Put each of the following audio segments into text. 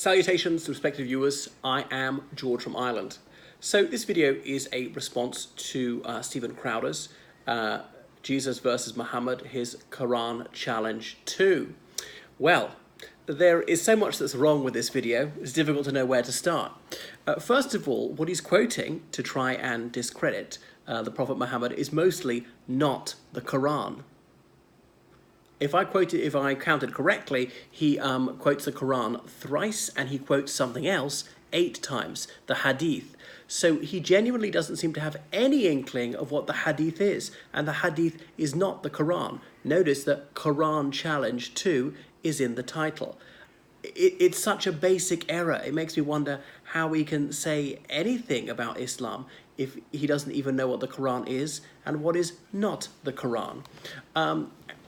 Salutations to respective viewers, I am George from Ireland. So this video is a response to Stephen Crowder's Jesus versus Muhammad, his Quran Challenge 2. Well, there is so much that's wrong with this video, it's difficult to know where to start. First of all, what he's quoting to try and discredit the Prophet Muhammad is mostly not the Quran. If I counted correctly, he quotes the Quran thrice and he quotes something else 8 times, the Hadith. So he genuinely doesn't seem to have any inkling of what the Hadith is, and the Hadith is not the Quran. Notice that Quran Challenge 2 is in the title. It's such a basic error. It makes me wonder how he can say anything about Islam if he doesn't even know what the Quran is and what is not the Quran.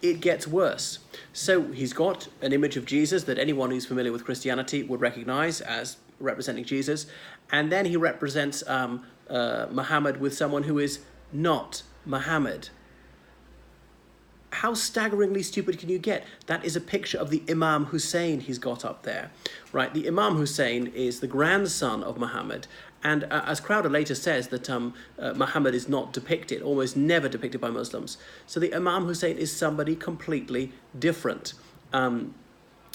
It gets worse. So he's got an image of Jesus that anyone who's familiar with Christianity would recognize as representing Jesus, and then he represents Muhammad with someone who is not Muhammad. How staggeringly stupid can you get? That is a picture of the Imam Hussein he's got up there, right? The Imam Hussein is the grandson of Muhammad, and as Crowder later says that Muhammad is not depicted, almost never depicted by Muslims. So the Imam Hussein is somebody completely different. So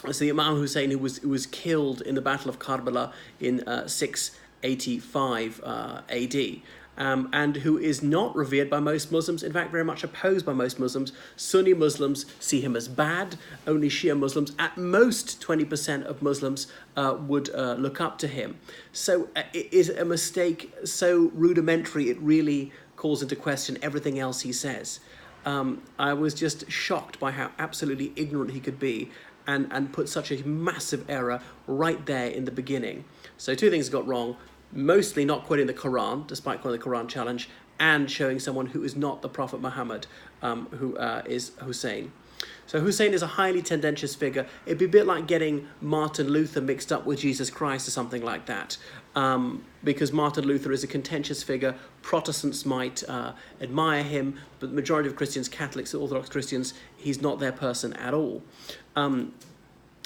the Imam Hussein who was killed in the Battle of Karbala in 685 AD. And who is not revered by most Muslims, in fact very much opposed by most Muslims. Sunni Muslims see him as bad, only Shia Muslims, at most 20% of Muslims would look up to him. So it is a mistake so rudimentary it really calls into question everything else he says. I was just shocked by how absolutely ignorant he could be and put such a massive error right there in the beginning. So 2 things got wrong. Mostly not quoting the Quran, despite quoting the Quran challenge, and showing someone who is not the Prophet Muhammad, who is Hussein. So Hussein is a highly tendentious figure. It'd be a bit like getting Martin Luther mixed up with Jesus Christ or something like that, because Martin Luther is a contentious figure. Protestants might admire him, but the majority of Christians, Catholics, Orthodox Christians, he's not their person at all.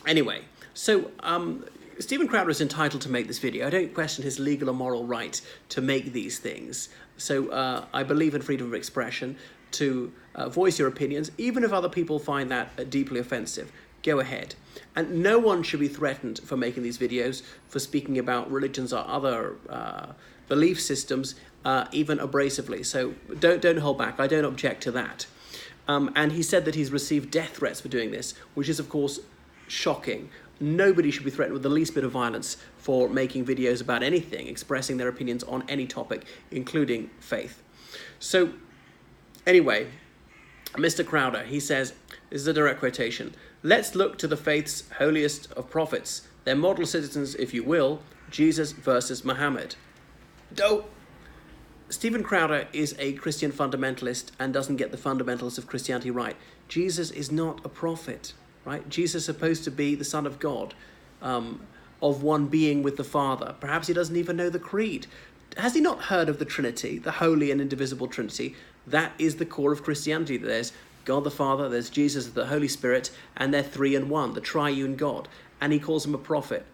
Anyway, so Stephen Crowder is entitled to make this video. I don't question his legal or moral right to make these things. So I believe in freedom of expression to voice your opinions, even if other people find that deeply offensive. Go ahead. And no one should be threatened for making these videos, for speaking about religions or other belief systems, even abrasively. So don't hold back. I don't object to that. And he said that he's received death threats for doing this, which is, of course, shocking. Nobody should be threatened with the least bit of violence for making videos about anything, expressing their opinions on any topic, including faith. So, anyway, Mr. Crowder, he says, this is a direct quotation, "Let's look to the faith's holiest of prophets, their model citizens, if you will, Jesus versus Muhammad." Stephen Crowder is a Christian fundamentalist and doesn't get the fundamentals of Christianity right. Jesus is not a prophet. Right? Jesus is supposed to be the Son of God, of one being with the Father. Perhaps he doesn't even know the creed. Has he not heard of the Trinity, the Holy and Indivisible Trinity? That is the core of Christianity. There's God the Father, there's Jesus, the Holy Spirit, and they're 3 in 1, the triune God. And he calls him a prophet.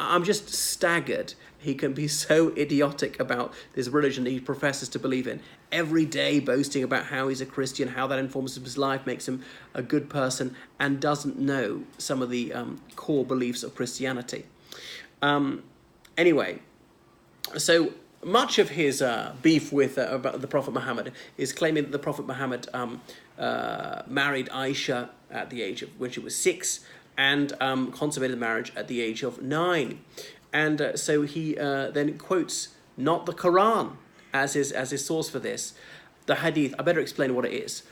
I'm just staggered he can be so idiotic about this religion that he professes to believe in, every day boasting about how he's a Christian, how that informs his life, makes him a good person, and doesn't know some of the core beliefs of Christianity. Anyway, so much of his beef with about the Prophet Muhammad is claiming that the Prophet Muhammad married Aisha at the age of when she was 6, and consummated the marriage at the age of 9. And so he then quotes not the Quran as his source for this. The Hadith, I better explain what it is.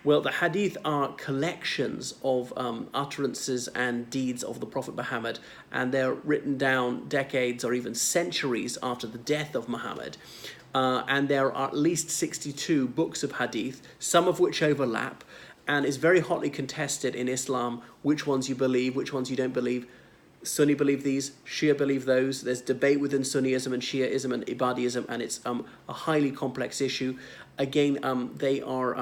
Well, the Hadith are collections of utterances and deeds of the Prophet Muhammad, and they're written down decades or even centuries after the death of Muhammad. And there are at least 62 books of Hadith, some of which overlap, and it's very hotly contested in Islam which ones you believe, which ones you don't believe. Sunni believe these, Shia believe those. There's debate within Sunniism and Shiaism and Ibadism, and it's a highly complex issue. Again, they are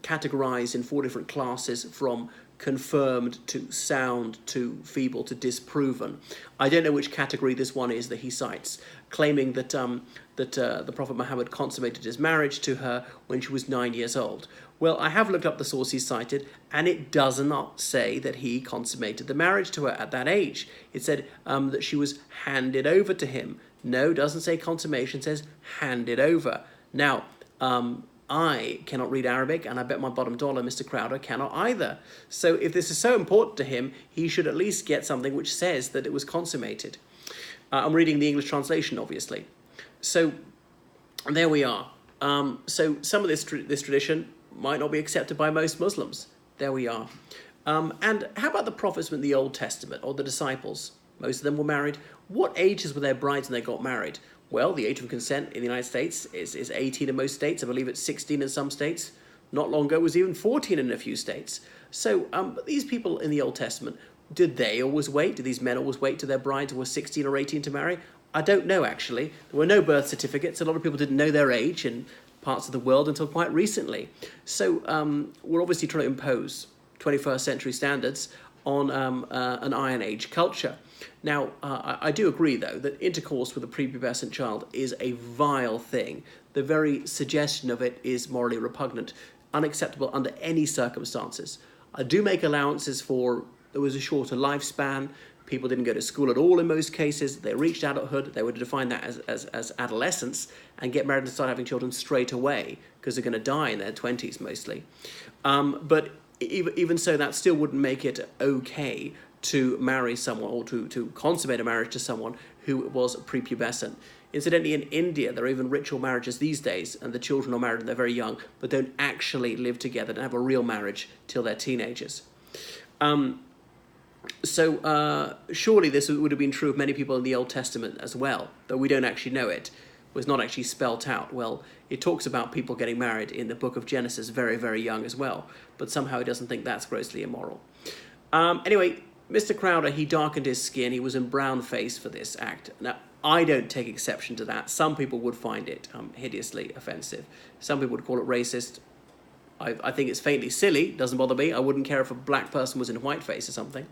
categorized in 4 different classes, from confirmed, to sound, to feeble, to disproven. I don't know which category this one is that he cites, claiming that the Prophet Muhammad consummated his marriage to her when she was 9 years old. Well, I have looked up the source he cited, and it does not say that he consummated the marriage to her at that age. It said that she was handed over to him. No, doesn't say consummation, says handed over. Now, I cannot read Arabic, and I bet my bottom dollar Mr. Crowder cannot either. So if this is so important to him, he should at least get something which says that it was consummated. I'm reading the English translation, obviously. So there we are. So some of this tradition might not be accepted by most Muslims. There we are. And how about the prophets in the Old Testament, or the disciples? Most of them were married. What ages were their brides when they got married? Well, the age of consent in the United States is 18 in most states. I believe it's 16 in some states. Not long ago, it was even 14 in a few states. So these people in the Old Testament, did they always wait? Did these men always wait till their brides were 16 or 18 to marry? I don't know, actually. There were no birth certificates. A lot of people didn't know their age in parts of the world until quite recently. So we're obviously trying to impose 21st century standards on an Iron Age culture. Now, I do agree, though, that intercourse with a prepubescent child is a vile thing. The very suggestion of it is morally repugnant, unacceptable under any circumstances. I do make allowances for there was a shorter lifespan. People didn't go to school at all in most cases. They reached adulthood. They would define that as adolescence and get married and start having children straight away because they're going to die in their 20s mostly. But even so, that still wouldn't make it okay to marry someone or to consummate a marriage to someone who was prepubescent. Incidentally, in India, there are even ritual marriages these days, and the children are married when they're very young, but don't actually live together and have a real marriage till they're teenagers. So surely this would have been true of many people in the Old Testament as well, though we don't actually know it. It was not actually spelt out. Well, it talks about people getting married in the book of Genesis very, very young as well, but somehow he doesn't think that's grossly immoral. Anyway, Mr. Crowder, he darkened his skin. He was in brown face for this act. Now, I don't take exception to that. Some people would find it hideously offensive. Some people would call it racist. I think it's faintly silly. Doesn't bother me. I wouldn't care if a black person was in whiteface or something.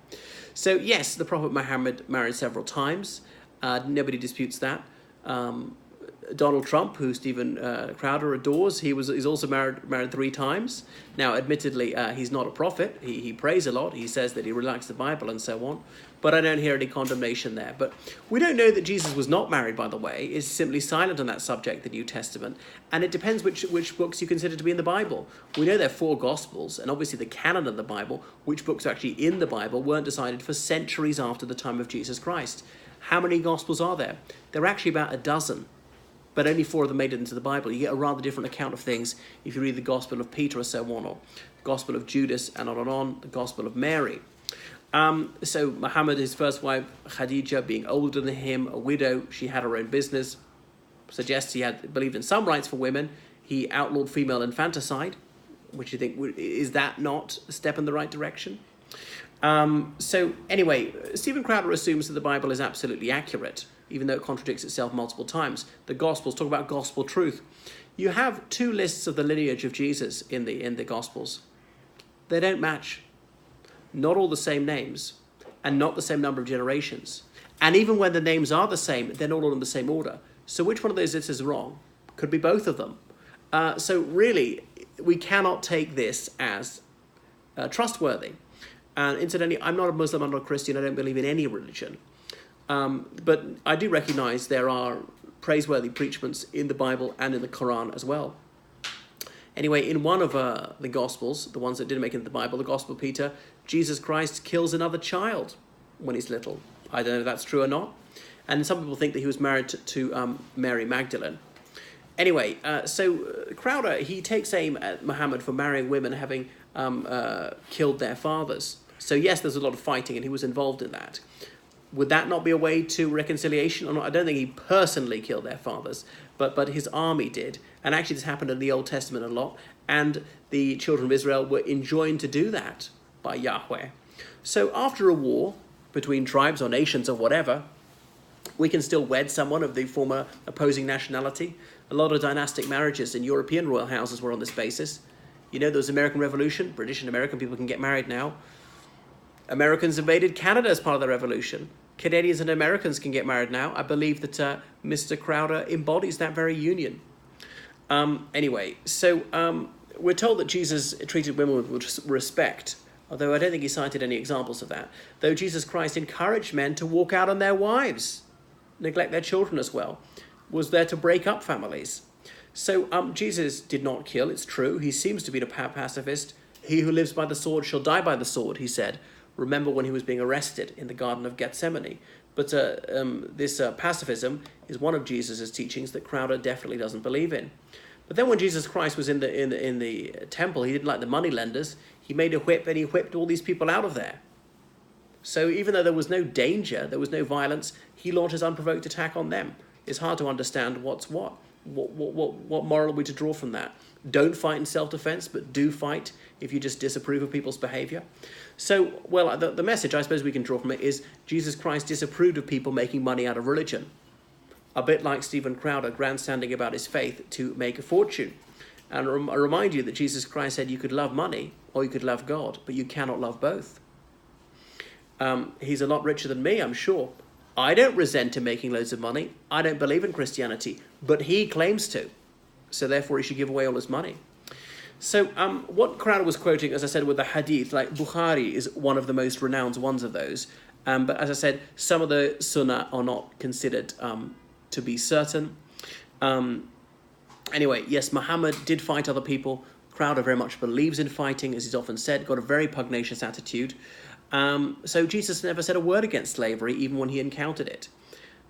So, yes, the Prophet Muhammad married several times. Nobody disputes that. Donald Trump, who Stephen Crowder adores, he's also married 3 times. Now, admittedly, he's not a prophet. He prays a lot. He says that he relaxed the Bible and so on. But I don't hear any condemnation there. But we don't know that Jesus was not married, by the way. It's simply silent on that subject, the New Testament. And it depends which books you consider to be in the Bible. We know there are 4 Gospels, and obviously the canon of the Bible, which books are actually in the Bible, weren't decided for centuries after the time of Jesus Christ. How many Gospels are there? There are actually about a dozen. But only 4 of them made it into the Bible. You get a rather different account of things if you read the Gospel of Peter or so on, or the Gospel of Judas and on, the Gospel of Mary. So Muhammad, his first wife, Khadija, being older than him, a widow, she had her own business, suggests he had believed in some rights for women. He outlawed female infanticide, which you think, is that not a step in the right direction? So anyway, Stephen Crowder assumes that the Bible is absolutely accurate, even though it contradicts itself multiple times. The Gospels talk about gospel truth. You have 2 lists of the lineage of Jesus in the Gospels. They don't match. Not all the same names, and not the same number of generations. And even when the names are the same, they're not all in the same order. So which one of those is wrong? Could be both of them. So really, we cannot take this as trustworthy. And incidentally, I'm not a Muslim, I'm not a Christian, I don't believe in any religion. But I do recognize there are praiseworthy preachments in the Bible and in the Koran as well. Anyway, in one of the Gospels, the ones that didn't make it into the Bible, the Gospel of Peter, Jesus Christ kills another child when he's little. I don't know if that's true or not. And some people think that he was married to Mary Magdalene. Anyway, so Crowder, he takes aim at Muhammad for marrying women having killed their fathers. So yes, there's a lot of fighting, and he was involved in that. Would that not be a way to reconciliation? Or not? I don't think he personally killed their fathers, but his army did. And actually this happened in the Old Testament a lot, and the children of Israel were enjoined to do that by Yahweh. So after a war between tribes or nations or whatever, we can still wed someone of the former opposing nationality. A lot of dynastic marriages in European royal houses were on this basis. You know, there was the American Revolution. British and American people can get married now. Americans invaded Canada as part of the revolution. Canadians and Americans can get married now. I believe that Mr. Crowder embodies that very union. Anyway, so we're told that Jesus treated women with respect, although I don't think he cited any examples of that. Though Jesus Christ encouraged men to walk out on their wives, neglect their children as well, was there to break up families. So Jesus did not kill, it's true. He seems to be a pacifist. He who lives by the sword shall die by the sword, he said. Remember when he was being arrested in the Garden of Gethsemane. But this pacifism is one of Jesus' teachings that Crowder definitely doesn't believe in. But then when Jesus Christ was in the temple, he didn't like the moneylenders. He made a whip and he whipped all these people out of there. So even though there was no danger, there was no violence, he launches unprovoked attack on them. It's hard to understand what's what. What moral are we to draw from that? Don't fight in self-defense, but do fight if you just disapprove of people's behavior. So, well, the message I suppose we can draw from it is Jesus Christ disapproved of people making money out of religion. A bit like Stephen Crowder grandstanding about his faith to make a fortune. And I remind you that Jesus Christ said you could love money or you could love God, but you cannot love both. He's a lot richer than me, I'm sure. I don't resent him making loads of money. I don't believe in Christianity, but he claims to. So therefore he should give away all his money. So what Crowder was quoting, as I said, with the hadith, like Bukhari is one of the most renowned ones of those. But as I said, some of the sunnah are not considered to be certain. Anyway, yes, Muhammad did fight other people. Crowder very much believes in fighting, as he's often said, got a very pugnacious attitude. So Jesus never said a word against slavery, even when he encountered it.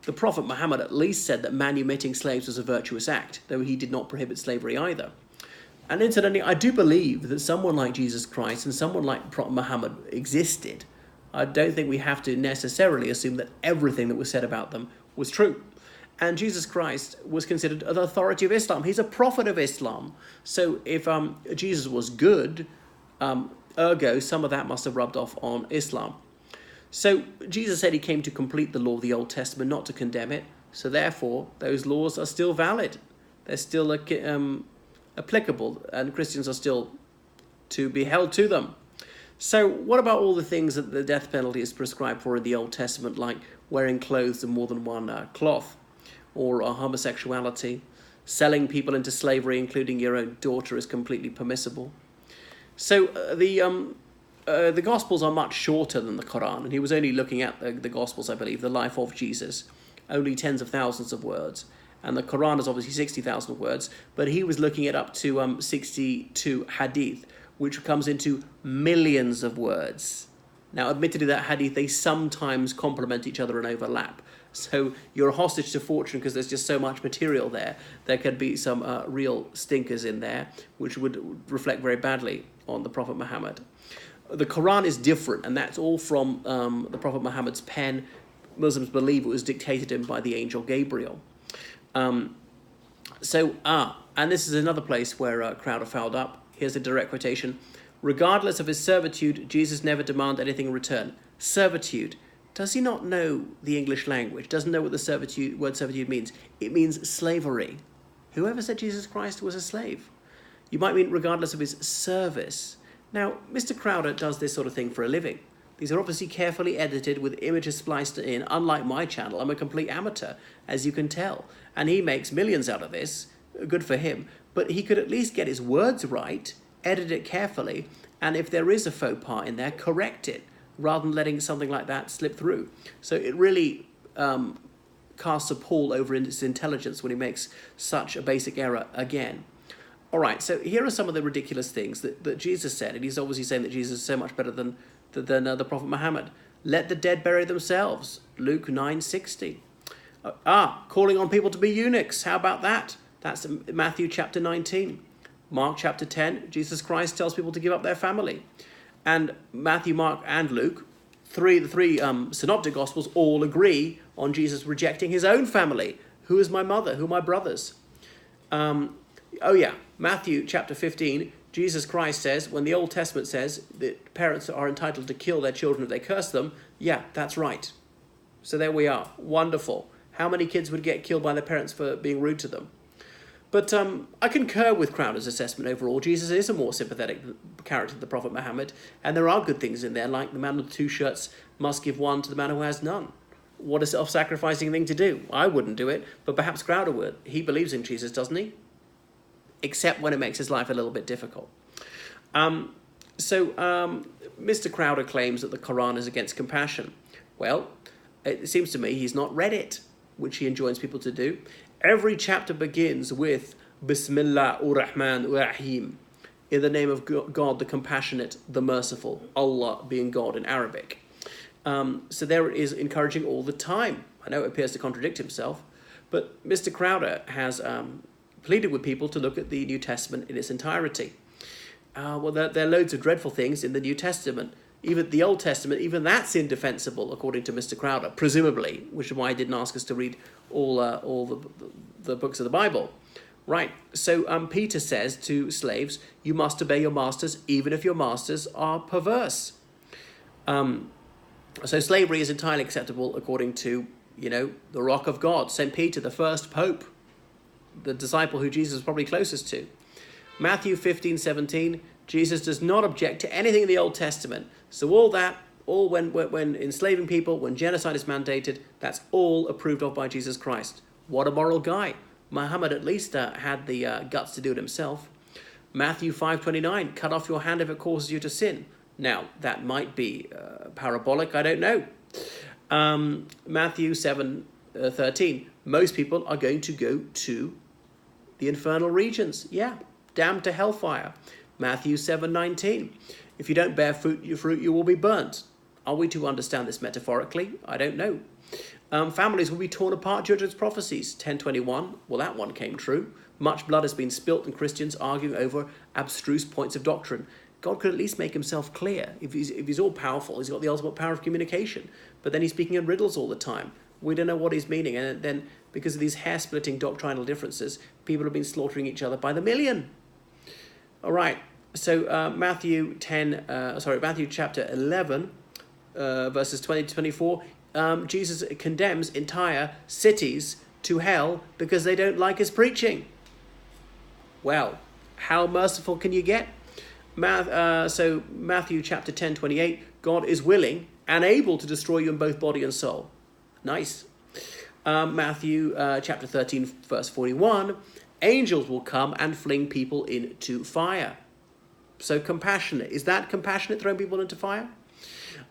The Prophet Muhammad at least said that manumitting slaves was a virtuous act, though he did not prohibit slavery either. And incidentally, I do believe that someone like Jesus Christ and someone like Prophet Muhammad existed. I don't think we have to necessarily assume that everything that was said about them was true. And Jesus Christ was considered the authority of Islam. He's a prophet of Islam. So if Jesus was good, ergo, some of that must have rubbed off on Islam. So Jesus said he came to complete the law of the Old Testament, not to condemn it. So therefore, those laws are still valid. They're still applicable, and Christians are still to be held to them. So what about all the things that the death penalty is prescribed for in the Old Testament, like wearing clothes of more than one cloth, or homosexuality, selling people into slavery, including your own daughter, is completely permissible. So the Gospels are much shorter than the Quran, and he was only looking at the Gospels, I believe, the life of Jesus, only tens of thousands of words. And the Quran is obviously 60,000 words, but he was looking at up to 62 hadith, which comes into millions of words. Now, admittedly, that hadith, they sometimes complement each other and overlap. So you're a hostage to fortune because there's just so much material there. There could be some real stinkers in there, which would reflect very badly on the Prophet Muhammad. The Quran is different, and that's all from the Prophet Muhammad's pen. Muslims believe it was dictated to him by the angel Gabriel. And this is another place where Crowder fouled up. Here's a direct quotation. Regardless of his servitude, Jesus never demanded anything in return. Servitude. Does he not know the English language? Doesn't know what the word servitude means? It means slavery. Whoever said Jesus Christ was a slave? You might mean regardless of his service. Now, Mr. Crowder does this sort of thing for a living. These are obviously carefully edited with images spliced in. Unlike my channel, I'm a complete amateur, as you can tell. And he makes millions out of this. Good for him. But he could at least get his words right, edit it carefully, and if there is a faux pas in there, correct it, rather than letting something like that slip through. So it really casts a pall over his intelligence when he makes such a basic error again. All right, so here are some of the ridiculous things that Jesus said, and he's obviously saying that Jesus is so much better than the Prophet Muhammad. Let the dead bury themselves, Luke 9:60. Calling on people to be eunuchs, how about that? That's Matthew chapter 19. Mark chapter 10, Jesus Christ tells people to give up their family. And Matthew, Mark, and Luke, the three synoptic gospels, all agree on Jesus rejecting his own family. Who is my mother? Who are my brothers? Matthew chapter 15, Jesus Christ says, when the Old Testament says that parents are entitled to kill their children if they curse them, yeah, that's right. So there we are. Wonderful. How many kids would get killed by their parents for being rude to them? But I concur with Crowder's assessment overall. Jesus is a more sympathetic character than the Prophet Muhammad, and there are good things in there, like the man with 2 shirts must give one to the man who has none. What a self-sacrificing thing to do. I wouldn't do it, but perhaps Crowder would. He believes in Jesus, doesn't he? Except when it makes his life a little bit difficult. Mr. Crowder claims that the Quran is against compassion. Well, it seems to me he's not read it, which he enjoins people to do. Every chapter begins with Bismillah ar-Rahman ar-Rahim, in the name of God, the compassionate, the merciful, Allah being God in Arabic. So there it is, encouraging all the time. I know it appears to contradict himself, but Mr. Crowder has pleaded with people to look at the New Testament in its entirety. There are loads of dreadful things in the New Testament. Even the Old Testament, even that's indefensible, according to Mr. Crowder, presumably, which is why he didn't ask us to read all the books of the Bible. Right, so Peter says to slaves, you must obey your masters, even if your masters are perverse. So slavery is entirely acceptable according to, the rock of God, St. Peter, the first pope, the disciple who Jesus was probably closest to. Matthew 15:17, Jesus does not object to anything in the Old Testament. So when enslaving people, when genocide is mandated, that's all approved of by Jesus Christ. What a moral guy. Muhammad at least had the guts to do it himself. Matthew 5:29, cut off your hand if it causes you to sin. Now, that might be parabolic, I don't know. Matthew 7:13, most people are going to go to the infernal regions. Yeah, damned to hellfire. Matthew 7:19, if you don't bear fruit, you will be burnt. Are we to understand this metaphorically? I don't know. Families will be torn apart, judges' prophecies. 10:21, well, that one came true. Much blood has been spilt and Christians arguing over abstruse points of doctrine. God could at least make himself clear. If he's all powerful, he's got the ultimate power of communication. But then he's speaking in riddles all the time. We don't know what he's meaning. And then because of these hair-splitting doctrinal differences, people have been slaughtering each other by the million. All right. So Matthew chapter 11, verses 20 to 24, Jesus condemns entire cities to hell because they don't like his preaching. Well, how merciful can you get? So Matthew chapter 10:28, God is willing and able to destroy you in both body and soul. Nice. Matthew chapter 13, verse 41, angels will come and fling people into fire. So compassionate. Is that compassionate, throwing people into fire?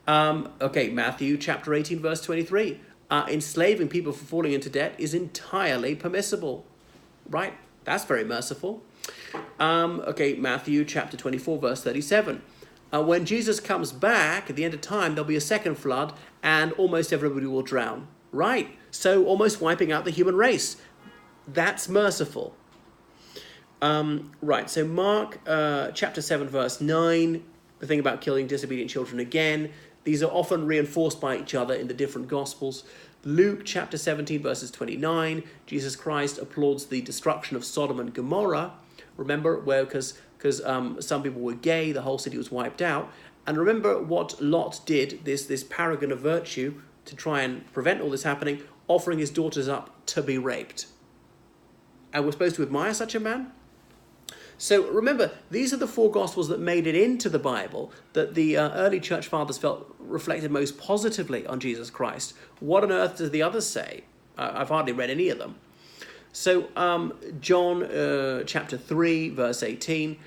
Matthew chapter 18, verse 23. Enslaving people for falling into debt is entirely permissible. Right? That's very merciful. Matthew chapter 24, verse 37. When Jesus comes back at the end of time, there'll be a second flood and almost everybody will drown. Right. So almost wiping out the human race. That's merciful. So Mark chapter 7, verse 9, the thing about killing disobedient children again. These are often reinforced by each other in the different Gospels. Luke chapter 17, verses 29, Jesus Christ applauds the destruction of Sodom and Gomorrah. Remember, because some people were gay, the whole city was wiped out. And remember what Lot did, this paragon of virtue, to try and prevent all this happening, offering his daughters up to be raped. And we're supposed to admire such a man? So remember, these are the 4 Gospels that made it into the Bible that the early church fathers felt reflected most positively on Jesus Christ. What on earth do the others say? I've hardly read any of them. So John chapter 3, verse 18,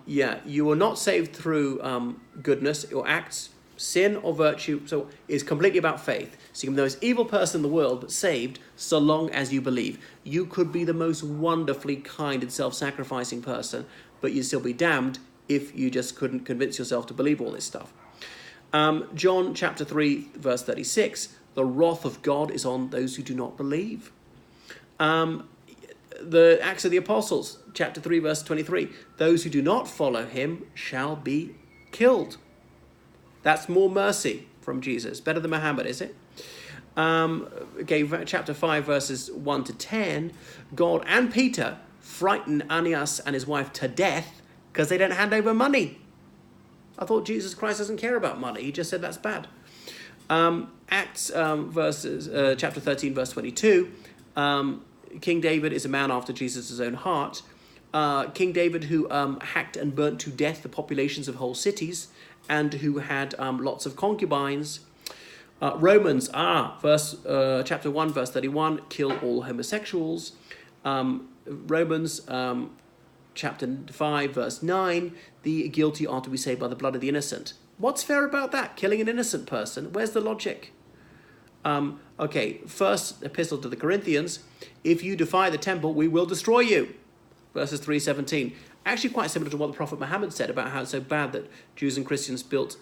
you are not saved through goodness or acts, sin or virtue, so it's completely about faith. So you can be the most evil person in the world, but saved so long as you believe. You could be the most wonderfully kind and self-sacrificing person, but you'd still be damned if you just couldn't convince yourself to believe all this stuff. John chapter 3, verse 36, the wrath of God is on those who do not believe. The Acts of the Apostles, chapter 3, verse 23, those who do not follow him shall be killed. That's more mercy from Jesus. Better than Muhammad, is it? Chapter 5, verses 1 to 10, God and Peter frighten Ananias and his wife to death because they don't hand over money. I thought Jesus Christ doesn't care about money. He just said that's bad. Acts chapter 13, verse 22, King David is a man after Jesus' own heart. King David, who hacked and burnt to death the populations of whole cities, and who had lots of concubines. Romans, chapter 1, verse 31, kill all homosexuals. Romans, chapter 5, verse 9, the guilty are to be saved by the blood of the innocent. What's fair about that? Killing an innocent person? Where's the logic? Okay, first epistle to the Corinthians, if you defy the temple, we will destroy you. Verses 3:17. Actually quite similar to what the Prophet Muhammad said about how it's so bad that Jews and Christians built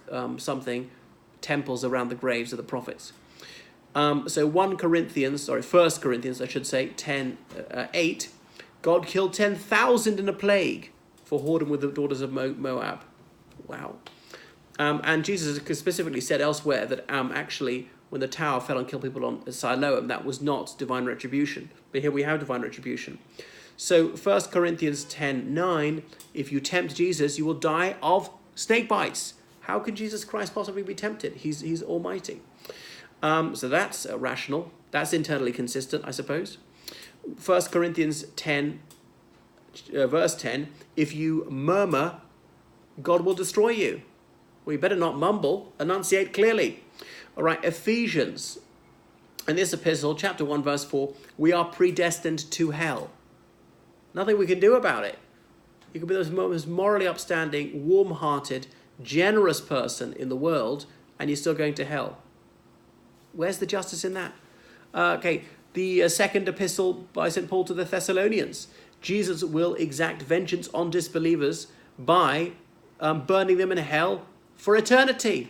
temples around the graves of the prophets. So 1 Corinthians, I should say, 10:8. God killed 10,000 in a plague for whoredom with the daughters of Moab. Wow. And Jesus specifically said elsewhere that actually when the tower fell and killed people on Siloam, that was not divine retribution. But here we have divine retribution. So 1 Corinthians 10:9, if you tempt Jesus, you will die of snake bites. How can Jesus Christ possibly be tempted? He's almighty. So that's rational. That's internally consistent, I suppose. 1 Corinthians 10, verse 10, if you murmur, God will destroy you. Well, you better not mumble, enunciate clearly. All right, Ephesians, in this epistle, chapter 1, verse 4, we are predestined to hell. Nothing we can do about it. You can be the most morally upstanding, warm-hearted, generous person in the world, and you're still going to hell. Where's the justice in that? Okay, the second epistle by St. Paul to the Thessalonians. Jesus will exact vengeance on disbelievers by burning them in hell for eternity.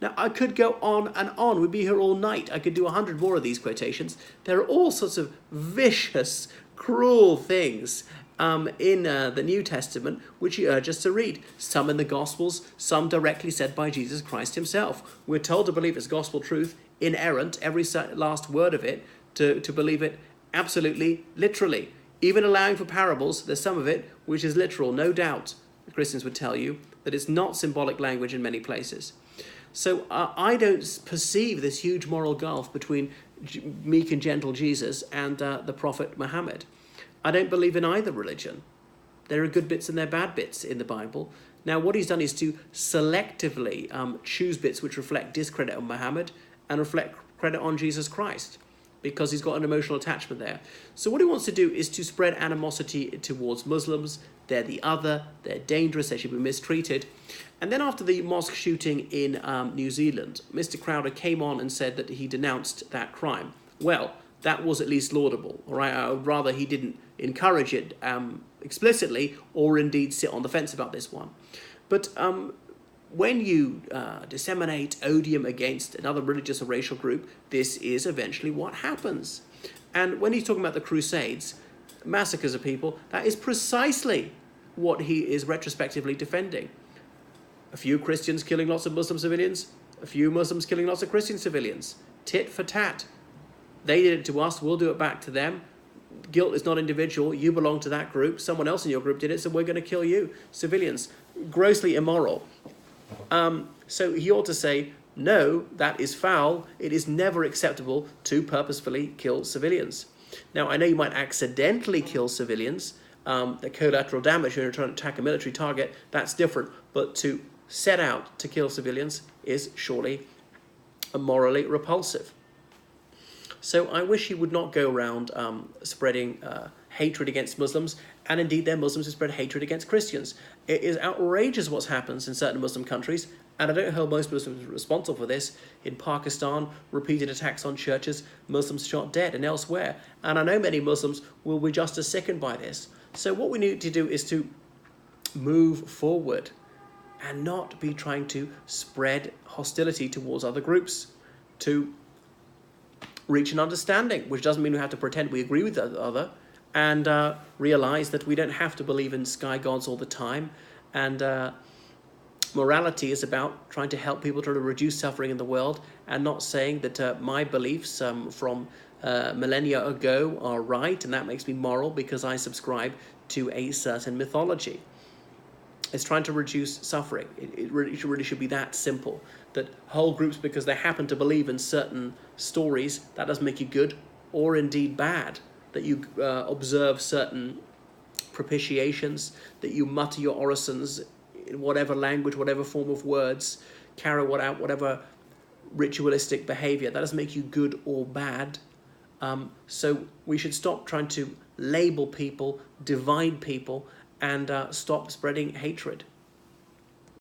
Now, I could go on and on. We'd be here all night. I could do 100 more of these quotations. There are all sorts of vicious, cruel things in the New Testament which he urges us to read. Some in the Gospels, some directly said by Jesus Christ himself. We're told to believe his gospel truth, inerrant, every last word of it, to believe it absolutely, literally. Even allowing for parables, there's some of it which is literal, no doubt. Christians would tell you that it's not symbolic language in many places. So I don't perceive this huge moral gulf between meek and gentle Jesus and the Prophet Muhammad. I don't believe in either religion. There are good bits and there are bad bits in the Bible. Now, what he's done is to selectively choose bits which reflect discredit on Muhammad and reflect credit on Jesus Christ, because he's got an emotional attachment there. So what he wants to do is to spread animosity towards Muslims. They're the other, they're dangerous, they should be mistreated. And then after the mosque shooting in New Zealand, Mr. Crowder came on and said that he denounced that crime. Well, that was at least laudable, all right? I would rather he didn't encourage it explicitly or indeed sit on the fence about this one. But when you disseminate odium against another religious or racial group, this is eventually what happens. And when he's talking about the Crusades, massacres of people, that is precisely what he is retrospectively defending. A few Christians killing lots of Muslim civilians, a few Muslims killing lots of Christian civilians. Tit for tat. They did it to us, we'll do it back to them. Guilt is not individual, you belong to that group, someone else in your group did it, so we're going to kill you. Civilians. Grossly immoral. So he ought to say, no, that is foul. It is never acceptable to purposefully kill civilians. Now, I know you might accidentally kill civilians, the collateral damage when you're trying to attack a military target, that's different. But to set out to kill civilians is surely morally repulsive. So I wish he would not go around spreading hatred against Muslims, and indeed they're Muslims who spread hatred against Christians. It is outrageous what's happened in certain Muslim countries, and I don't hold most Muslims responsible for this. In Pakistan, repeated attacks on churches, Muslims shot dead, and elsewhere. And I know many Muslims will be just as sickened by this. So what we need to do is to move forward and not be trying to spread hostility towards other groups, to reach an understanding, which doesn't mean we have to pretend we agree with the other, and realize that we don't have to believe in sky gods all the time. And morality is about trying to help people, trying to reduce suffering in the world, and not saying that my beliefs from millennia ago are right, and that makes me moral because I subscribe to a certain mythology. It's trying to reduce suffering. It really should be that simple, that whole groups, because they happen to believe in certain stories, that doesn't make you good or indeed bad. that you observe certain propitiations, that you mutter your orisons in whatever language, whatever form of words, carry out whatever ritualistic behavior. That doesn't make you good or bad. So we should stop trying to label people, divide people, and stop spreading hatred.